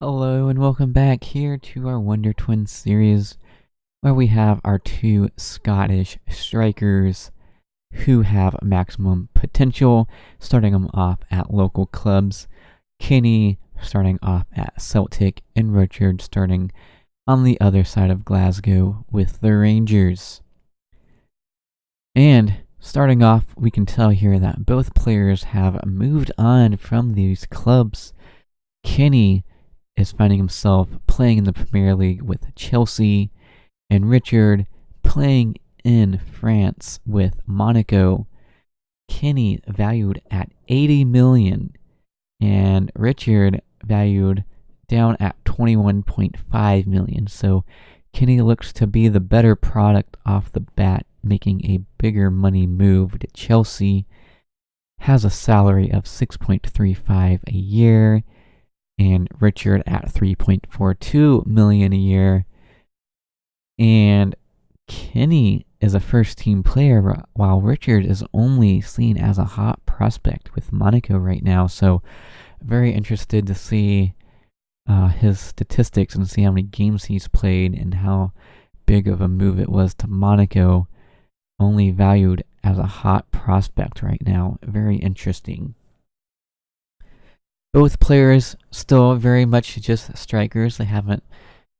Hello and welcome back here to our Wonder Twins series where we have our two Scottish strikers who have maximum potential, starting them off at local clubs. Kenny starting off at Celtic and Richard starting on the other side of Glasgow with the Rangers. And starting off, we can tell here that both players have moved on from these clubs. Kenny is finding himself playing in the Premier League with Chelsea, and Richard playing in France with Monaco. Kenny valued at 80 million, and Richard valued down at 21.5 million. So Kenny looks to be the better product off the bat, making a bigger money move to Chelsea. Has a salary of 6.35 a year, and Richard at 3.42 million a year. And Kenny is a first-team player, while Richard is only seen as a hot prospect with Monaco right now. So, very interested to see his statistics and see how many games he's played and how big of a move it was to Monaco. Only valued as a hot prospect right now. Very interesting. Both players still very much just strikers. They haven't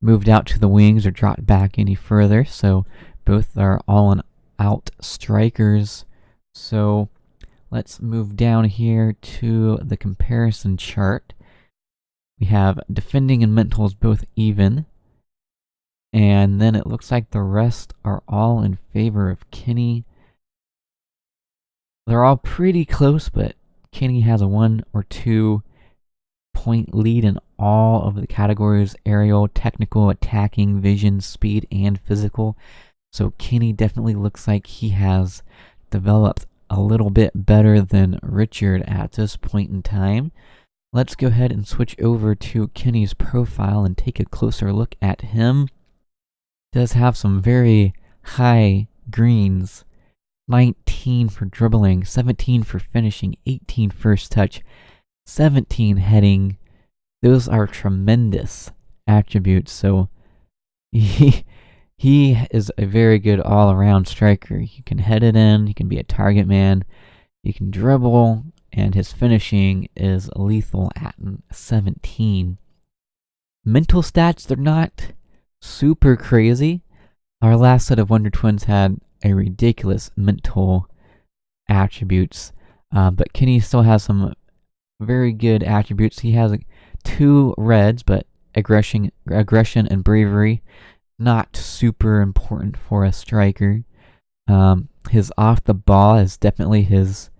moved out to the wings or dropped back any further. So both are all-out strikers. So let's move down here to the comparison chart. We have defending and mentals both even. And then it looks like the rest are all in favor of Kenny. They're all pretty close, but Kenny has a 1 or 2 point lead in all of the categories: aerial, technical, attacking, vision, speed, and physical. So Kenny definitely looks like he has developed a little bit better than Richard at this point in time. Let's go ahead and switch over to Kenny's profile and take a closer look at him. Does have some very high greens. 19 for dribbling, 17 for finishing, 18 first touch, 17 heading. Those are tremendous attributes. So he is a very good all-around striker. You can head it in, you can be a target man, you can dribble, and his finishing is lethal at 17. Mental stats, they're not super crazy. Our last set of Wonder Twins had a ridiculous mental attributes, but Kenny still has some very good attributes. He has 2 reds, but aggression and bravery, not super important for a striker. His off the ball is definitely his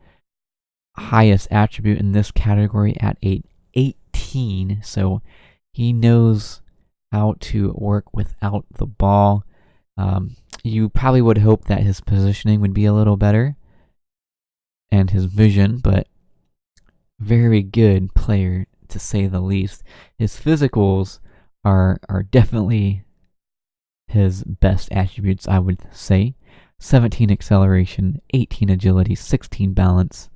highest attribute in this category at 18. So he knows how to work without the ball. You probably would hope that his positioning would be a little better and his vision, but very good player to say the least. His physicals are definitely his best attributes, I would say. 17 acceleration, 18 agility, 16 balance,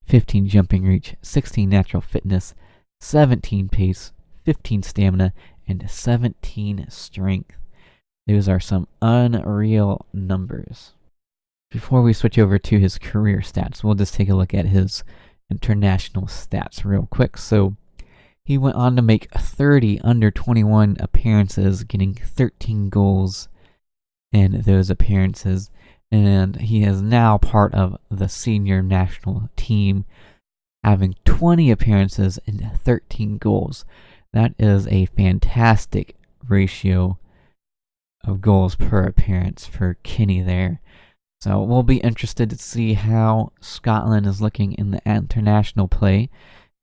15 jumping reach, 16 natural fitness, 17 pace, 15 stamina, and 17 strength. Those are some unreal numbers. Before we switch over to his career stats, we'll just take a look at his international stats real quick. So he went on to make 30 under 21 appearances, getting 13 goals in those appearances, and he is now part of the senior national team, having 20 appearances and 13 goals. That is a fantastic ratio of goals per appearance for Kenny there. So we'll be interested to see how Scotland is looking in the international play,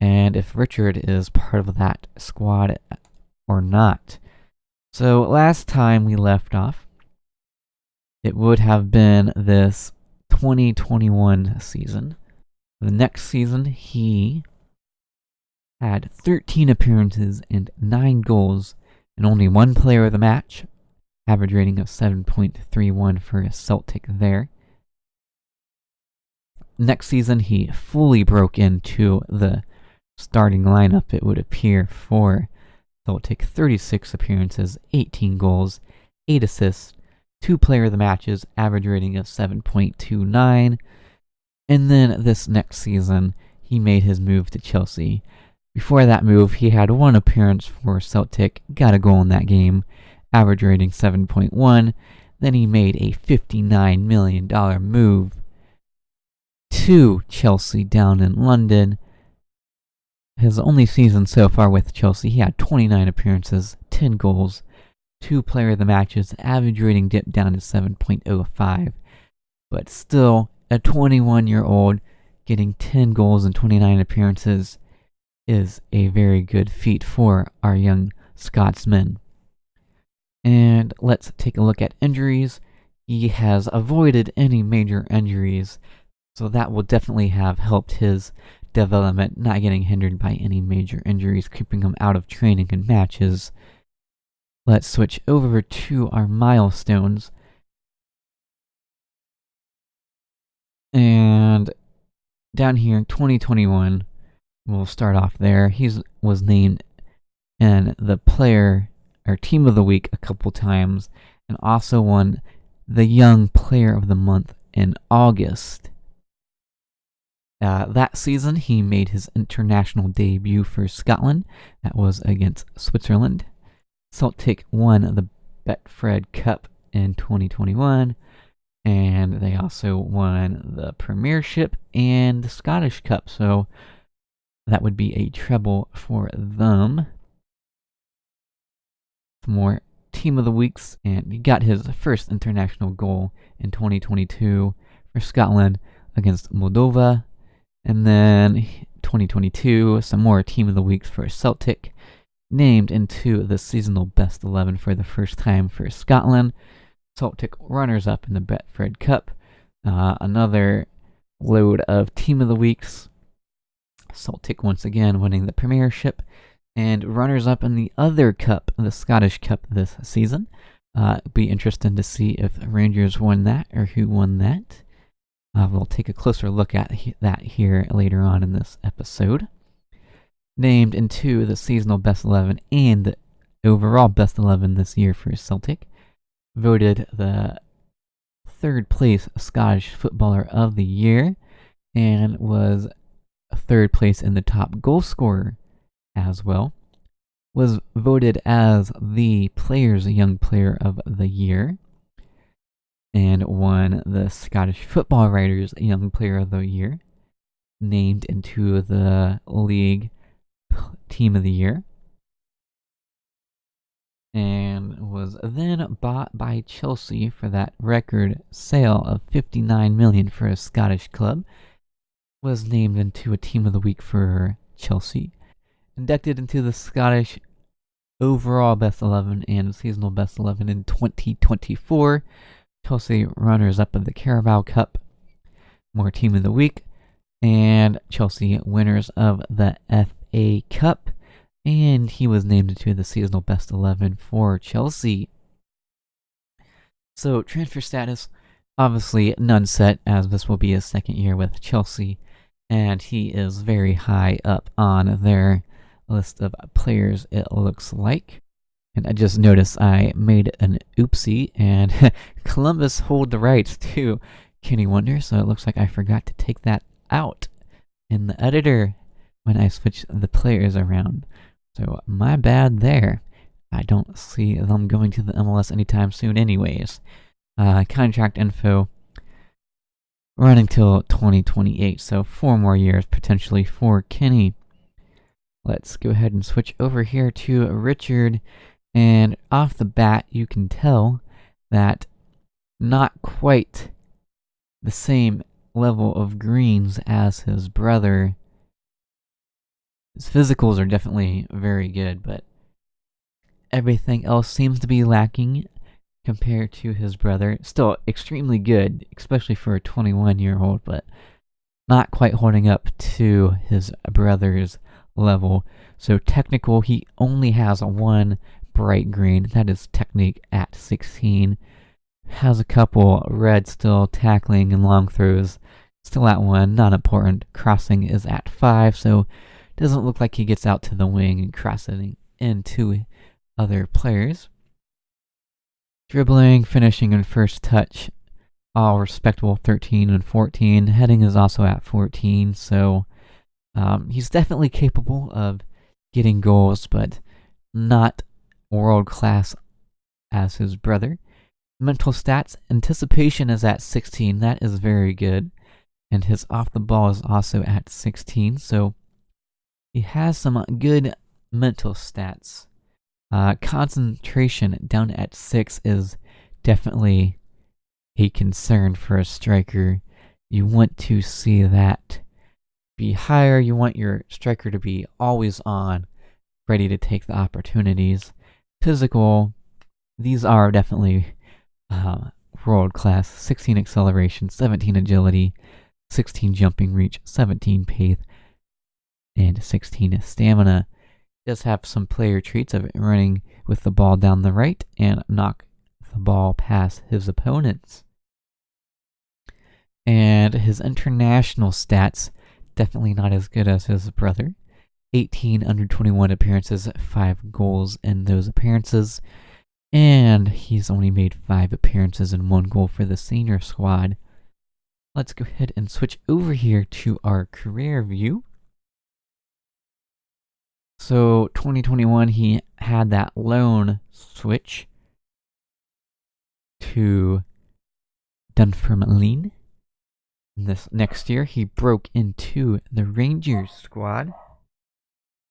and if Richard is part of that squad or not. So last time we left off, it would have been this 2021 season. The next season, he had 13 appearances and 9 goals, and only 1 player of the match. Average rating of 7.31 for Celtic there. Next season, he fully broke into the starting lineup, it would appear, for Celtic 36 appearances, 18 goals, 8 assists, 2 player of the matches, average rating of 7.29. And then this next season, he made his move to Chelsea. Before that move, he had 1 appearance for Celtic, got a goal in that game, average rating 7.1. Then he made a $59 million move to Chelsea down in London. His only season so far with Chelsea, he had 29 appearances, 10 goals, 2 player of the matches, average rating dipped down to 7.05. But still, a 21-year-old getting 10 goals and 29 appearances is a very good feat for our young Scotsman. And let's take a look at injuries. He has avoided any major injuries, so that will definitely have helped his development, not getting hindered by any major injuries, keeping him out of training and matches. Let's switch over to our milestones. And down here in 2021, we'll start off there. He was named in the player or team of the week a couple times, and also won the Young Player of the Month in August. That season, he made his international debut for Scotland. That was against Switzerland. Celtic won the Betfred Cup in 2021, and they also won the Premiership and the Scottish Cup, so that would be a treble for them. Some more Team of the Weeks, and he got his first international goal in 2022 for Scotland against Moldova. And then 2022, some more Team of the Weeks for Celtic, named into the seasonal best 11 for the first time for Scotland. Celtic runners-up in the Betfred Cup. Another load of Team of the Weeks. Celtic once again winning the Premiership. And runners-up in the other cup, the Scottish Cup this season. Be interesting to see if Rangers won that or who won that. We'll take a closer look at that here later on in this episode. Named into the seasonal best 11 and the overall best 11 this year for Celtic. Voted the 3rd place Scottish Footballer of the Year, and was 3rd place in the top goal scorer as well. Was voted as the Young Player of the Year, and won the Scottish Football Writers Young Player of the Year. Named into the League Team of the Year, and was then bought by Chelsea for that record sale of $59 million for a Scottish club. Was named into a Team of the Week for Chelsea. Inducted into the Scottish overall best 11 and seasonal best 11 in 2024. Chelsea runners-up of the Carabao Cup. More Team of the Week. And Chelsea winners of the FA Cup. And he was named into the seasonal best 11 for Chelsea. So transfer status, obviously none set, as this will be his 2nd year with Chelsea. And he is very high up on their list of players, it looks like. And I just noticed I made an oopsie, and Columbus hold the rights to Kenny Wonder, so it looks like I forgot to take that out in the editor when I switched the players around. So my bad there. I don't see them going to the MLS anytime soon anyways. Contract info running till 2028, so 4 more years potentially for Kenny. Let's go ahead and switch over here to Richard. And off the bat, you can tell that not quite the same level of greens as his brother. His physicals are definitely very good, but everything else seems to be lacking compared to his brother. Still extremely good, especially for a 21-year-old, but not quite holding up to his brother's level. So technical, he only has 1 bright green. That is technique at 16. Has a couple red still, tackling and long throws still at 1, not important. Crossing is at 5, so doesn't look like he gets out to the wing and into other players. Dribbling, finishing, and first touch, all respectable 13 and 14. Heading is also at 14, so he's definitely capable of getting goals, but not world class as his brother. Mental stats, anticipation is at 16. That is very good. And his off the ball is also at 16. So he has some good mental stats. Concentration down at 6 is definitely a concern for a striker. You want to see that be higher. You want your striker to be always on, ready to take the opportunities. Physical, these are definitely world class. 16 acceleration, 17 agility, 16 jumping reach, 17 pace, and 16 stamina. Does have some player traits of running with the ball down the right and knock the ball past his opponents. And his international stats, definitely not as good as his brother. 18 under 21 appearances, 5 goals in those appearances. And he's only made 5 appearances and 1 goal for the senior squad. Let's go ahead and switch over here to our career view. So 2021, he had that loan switch to Dunfermline. This next year, he broke into the Rangers squad,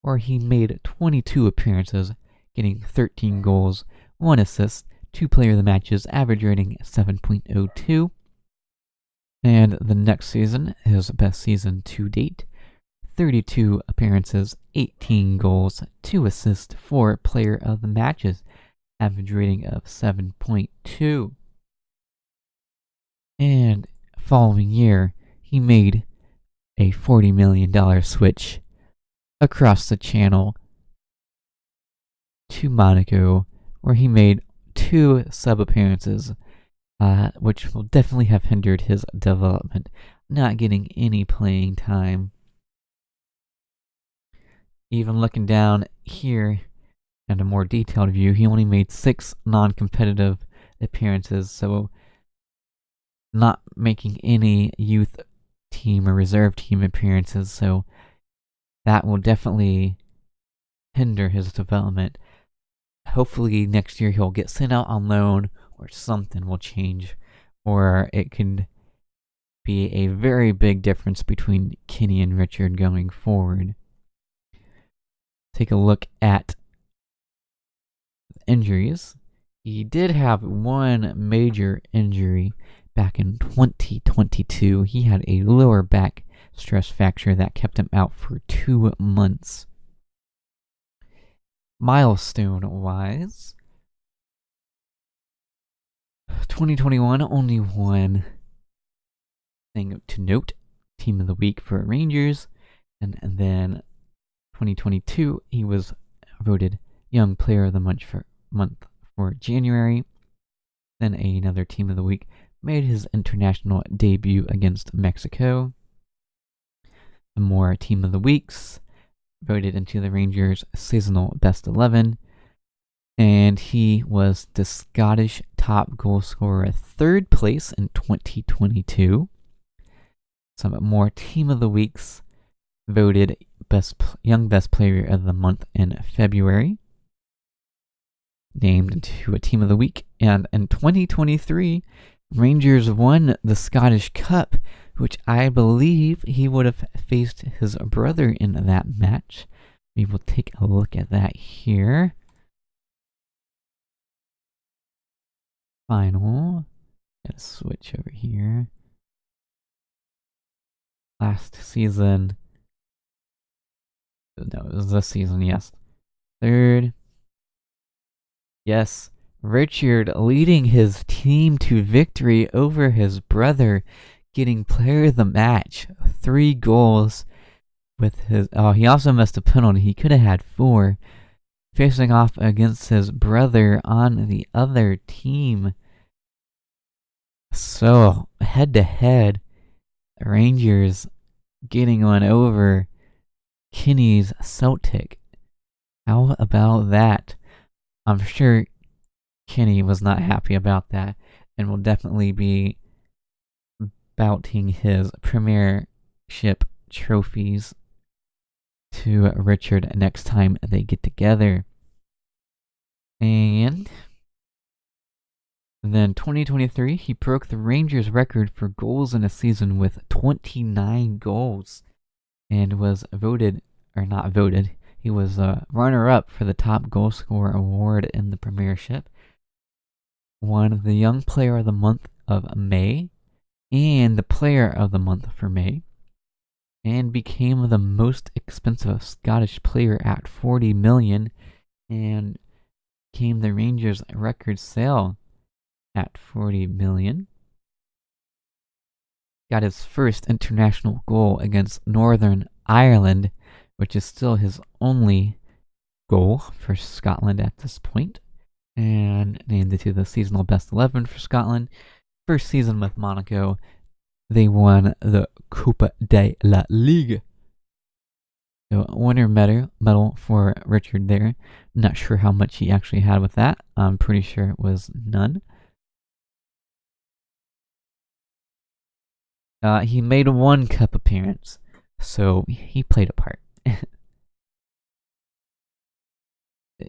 where he made 22 appearances, getting 13 goals, 1 assist, 2 player of the matches, average rating 7.02. And the next season, his best season to date, 32 appearances, 18 goals, 2 assists, 4 player of the matches, average rating of 7.2. And following year, he made a $40 million switch across the channel to Monaco, where he made 2 sub-appearances, which will definitely have hindered his development, not getting any playing time. Even looking down here at a more detailed view, he only made 6 non-competitive appearances, so not making any youth team or reserve team appearances, so that will definitely hinder his development. Hopefully next year he'll get sent out on loan, or something will change, or it could be a very big difference between Kenny and Richard going forward. Take a look at injuries. He did have one major injury back in 2022. He had a lower back stress fracture that kept him out for 2 months. Milestone-wise, 2021, only one thing to note. Team of the week for Rangers. And then 2022, he was voted Young Player of the Month for January. Then another Team of the Week, made his international debut against Mexico. The more Team of the Weeks, voted into the Rangers seasonal best 11. And he was the Scottish top goal scorer, 3rd place in 2022. Some more Team of the Weeks, voted Young Best Player of the Month in February. Named into a Team of the Week. And in 2023, Rangers won the Scottish Cup, which I believe he would have faced his brother in that match. We will take a look at that here. Final. Gotta switch over here. Last season. No, it was this season, yes. 3rd. Yes, Richard leading his team to victory over his brother, getting player of the match. 3 goals with his... Oh, he also missed a penalty. He could have had 4. Facing off against his brother on the other team. So, head-to-head, Rangers getting on over Kenny's Celtic. How about that? I'm sure Kenny was not happy about that and will definitely be bouting his premiership trophies to Richard next time they get together. And then 2023, he broke the Rangers record for goals in a season with 29 goals and was he was runner-up for the top goal scorer award in the Premiership, won the Young Player of the Month of May and the Player of the Month for May, and became the most expensive Scottish player at 40 million and became the Rangers' record sale at 40 million. Got his first international goal against Northern Ireland, which is still his only goal for Scotland at this point, and named it to the seasonal best 11 for Scotland. First season with Monaco, they won the Coupe de la Ligue. So winner medal for Richard there. Not sure how much he actually had with that. I'm pretty sure it was none. He made one cup appearance, so he played a part.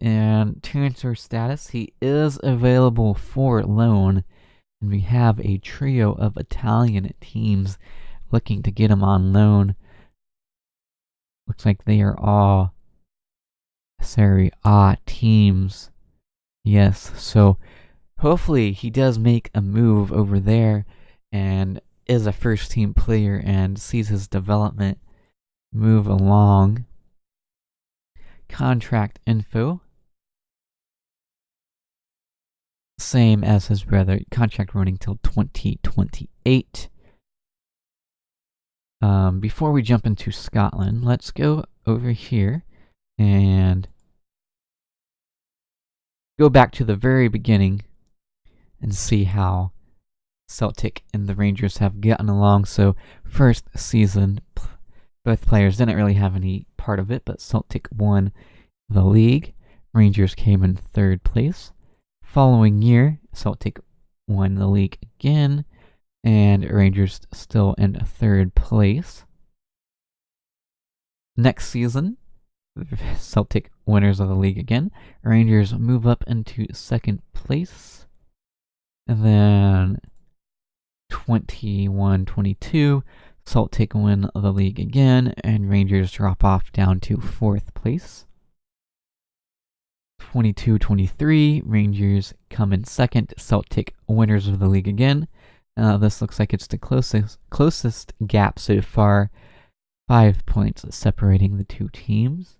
And transfer status, he is available for loan, and we have a trio of Italian teams looking to get him on loan. Looks like they are all Serie A teams. Yes, so hopefully he does make a move over there and is a first team player and sees his development move along. Contract info, same as his brother. Contract running till 2028. Before we jump into Scotland, let's go over here and go back to the very beginning and see how Celtic and the Rangers have gotten along. So, first season, both players didn't really have any part of it, but Celtic won the league. Rangers came in third place. Following year, Celtic won the league again, and Rangers still in third place. Next season, Celtic winners of the league again. Rangers move up into second place. And then 21-22, Celtic win the league again, and Rangers drop off down to fourth place. 22-23, Rangers come in second, Celtic winners of the league again. This looks like it's the closest gap so far, 5 points separating the two teams.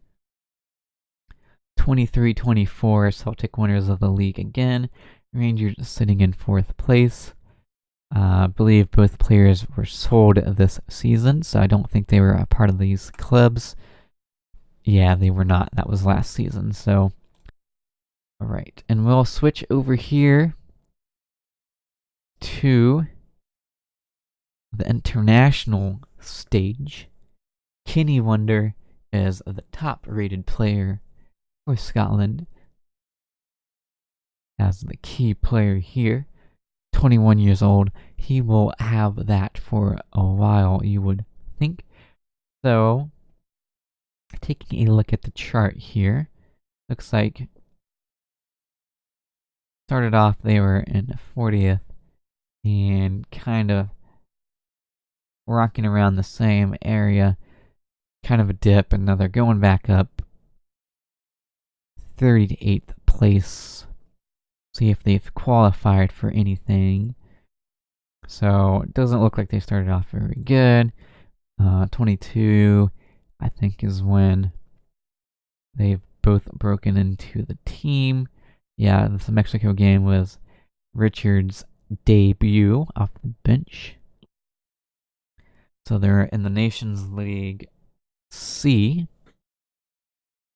23-24, Celtic winners of the league again, Rangers sitting in fourth place. I believe both players were sold this season, so I don't think they were a part of these clubs. Yeah, they were not. That was last season, so... Alright, and we'll switch over here to the international stage. Kenny Wonder is the top-rated player for Scotland as the key player here. 21 years old. He will have that for a while, you would think. So, taking a look at the chart here, looks like started off they were in 40th and kind of rocking around the same area, kind of a dip, and now they're going back up 38th place. See if they've qualified for anything. So it doesn't look like they started off very good. 22, I think, is when they've both broken into the team. Yeah, the Mexico game was Richard's debut off the bench. So they're in the Nations League C.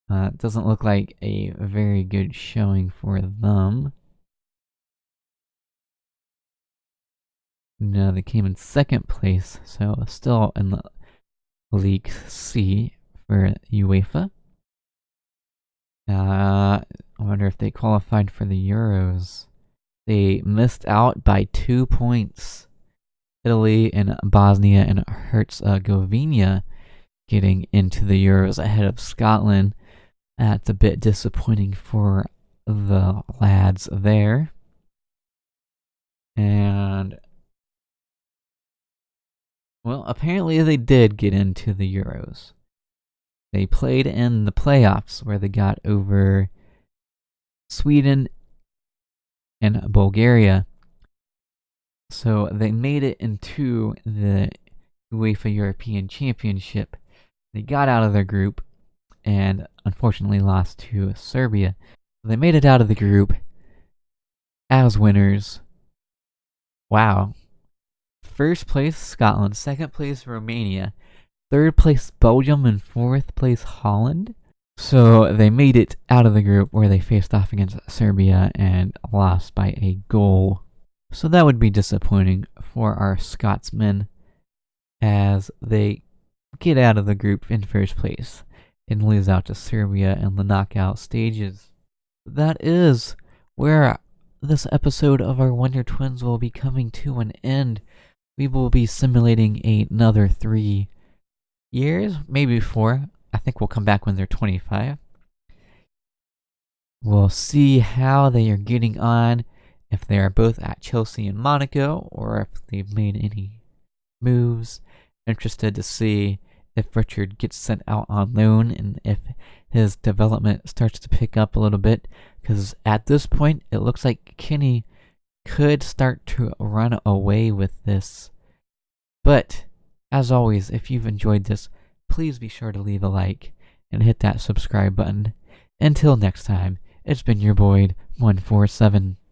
It doesn't look like a very good showing for them. No, they came in second place, so still in the League C for UEFA. I wonder if they qualified for the Euros. They missed out by 2 points. Italy and Bosnia and Herzegovina getting into the Euros ahead of Scotland. That's a bit disappointing for the lads there. And, well, apparently they did get into the Euros. They played in the playoffs where they got over Sweden and Bulgaria. So they made it into the UEFA European Championship. They got out of their group and unfortunately lost to Serbia. They made it out of the group as winners. Wow. First place Scotland, second place Romania, third place Belgium, and fourth place Holland. So they made it out of the group where they faced off against Serbia and lost by a goal. So that would be disappointing for our Scotsmen as they get out of the group in first place and lose out to Serbia in the knockout stages. That is where this episode of our Wonder Twins will be coming to an end. We will be simulating another 3 years, maybe 4. I think we'll come back when they're 25. We'll see how they are getting on, if they are both at Chelsea and Monaco, or if they've made any moves. Interested to see if Richard gets sent out on loan and if his development starts to pick up a little bit, because at this point it looks like Kenny could start to run away with this. But as always, if you've enjoyed this, please be sure to leave a like and hit that subscribe button. Until next time, it's been your Boyd 147.